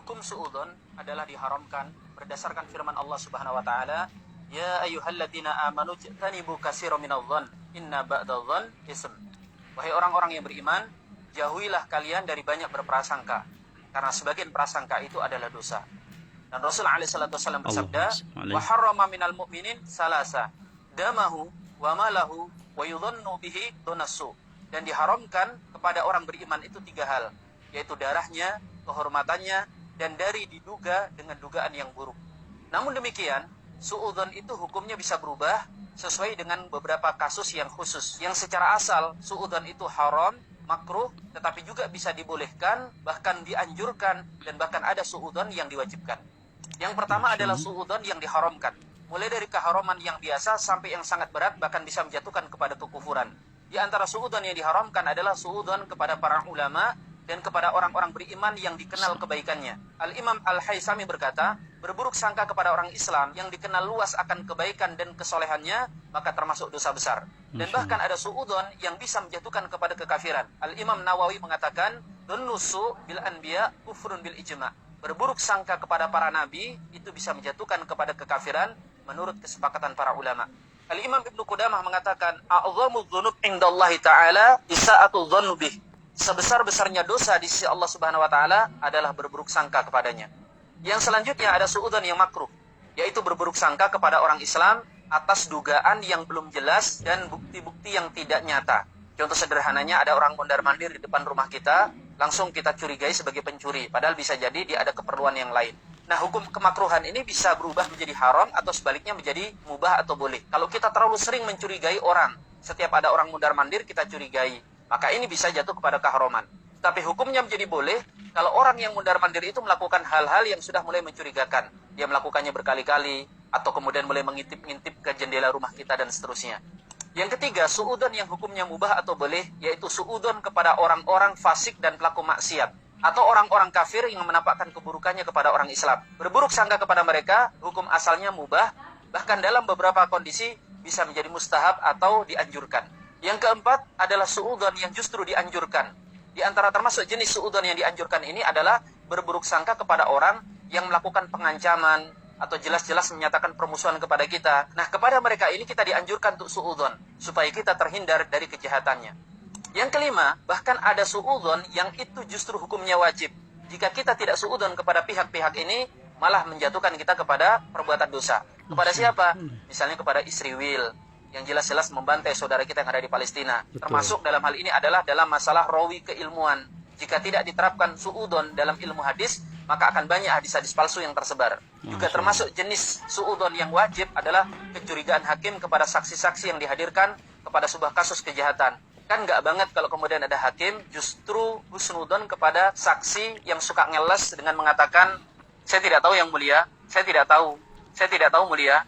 hukum suudzon adalah diharamkan berdasarkan firman Allah Subhanahu wa taala, "Ya ayyuhalladzina amanu ijtanibu katsiran minadh-dhon, inna ba'dadh-dhon ism." Wahai orang-orang yang beriman, jauhilah kalian dari banyak berprasangka, karena sebagian prasangka itu adalah dosa. Dan Rasul alaihi salatu wasallam bersabda, "Wa harrama minal mu'minin salasa, damahu wa malahu wa yudhannu bihi donasu." Dan diharamkan kepada orang beriman itu 3 hal, yaitu darahnya, kehormatannya, dan dari diduga dengan dugaan yang buruk. Namun demikian, suudzon itu hukumnya bisa berubah sesuai dengan beberapa kasus yang khusus. Yang secara asal suudzon itu haram, makruh, tetapi juga bisa dibolehkan, bahkan dianjurkan, dan bahkan ada suudzon yang diwajibkan. Yang pertama adalah suudzon yang diharamkan. Mulai dari keharaman yang biasa sampai yang sangat berat, bahkan bisa menjatuhkan kepada kekufuran. Di antara suudzon yang diharamkan adalah suudzon kepada para ulama dan kepada orang-orang beriman yang dikenal kebaikannya. Al-Imam Al-Haisami berkata, berburuk sangka kepada orang Islam yang dikenal luas akan kebaikan dan kesolehannya, maka termasuk dosa besar. Dan bahkan ada suudzon yang bisa menjatuhkan kepada kekafiran. Al-Imam Nawawi mengatakan, "Dunnusu bil anbiya kufrun bil ijma." Berburuk sangka kepada para nabi itu bisa menjatuhkan kepada kekafiran menurut kesepakatan para ulama. Al-Imam Ibnu Qudamah mengatakan, "A'dhamu dzunub indallahi ta'ala isa'atu dzannu bih." Sebesar-besarnya dosa di sisi Allah Subhanahu wa taala adalah berburuk sangka kepadanya. Yang selanjutnya ada suudzon yang makruh, yaitu berburuk sangka kepada orang Islam atas dugaan yang belum jelas dan bukti-bukti yang tidak nyata. Contoh sederhananya, ada orang mondar-mandir di depan rumah kita, langsung kita curigai sebagai pencuri, padahal bisa jadi dia ada keperluan yang lain. Nah, hukum kemakruhan ini bisa berubah menjadi haram atau sebaliknya menjadi mubah atau boleh. Kalau kita terlalu sering mencurigai orang, setiap ada orang mondar-mandir kita curigai, maka ini bisa jatuh kepada keharaman. Tapi hukumnya menjadi boleh kalau orang yang mundar-mandir itu melakukan hal-hal yang sudah mulai mencurigakan. Dia melakukannya berkali-kali, atau kemudian mulai mengintip-ngintip ke jendela rumah kita dan seterusnya. Yang ketiga, suudzon yang hukumnya mubah atau boleh, yaitu suudzon kepada orang-orang fasik dan pelaku maksiat, atau orang-orang kafir yang menampakkan keburukannya kepada orang Islam. Berburuk sangka kepada mereka, hukum asalnya mubah, bahkan dalam beberapa kondisi bisa menjadi mustahab atau dianjurkan. Yang keempat adalah suudzon yang justru dianjurkan. Di antara termasuk jenis suudzon yang dianjurkan ini adalah berburuk sangka kepada orang yang melakukan pengancaman atau jelas-jelas menyatakan permusuhan kepada kita. Nah, kepada mereka ini kita dianjurkan untuk suudzon supaya kita terhindar dari kejahatannya. Yang kelima, bahkan ada suudzon yang itu justru hukumnya wajib. Jika kita tidak suudzon kepada pihak-pihak ini, malah menjatuhkan kita kepada perbuatan dosa. Kepada siapa? Misalnya kepada istri Will, yang jelas-jelas membantai saudara kita yang ada di Palestina. Betul. Termasuk dalam hal ini adalah dalam masalah rawi keilmuan. Jika tidak diterapkan suudzon dalam ilmu hadis, maka akan banyak hadis-hadis palsu yang tersebar. Juga termasuk jenis suudzon yang wajib adalah kecurigaan hakim kepada saksi-saksi yang dihadirkan kepada sebuah kasus kejahatan. Kan nggak banget kalau kemudian ada hakim justru husnudzon kepada saksi yang suka ngeles dengan mengatakan, "Saya tidak tahu yang mulia, saya tidak tahu mulia."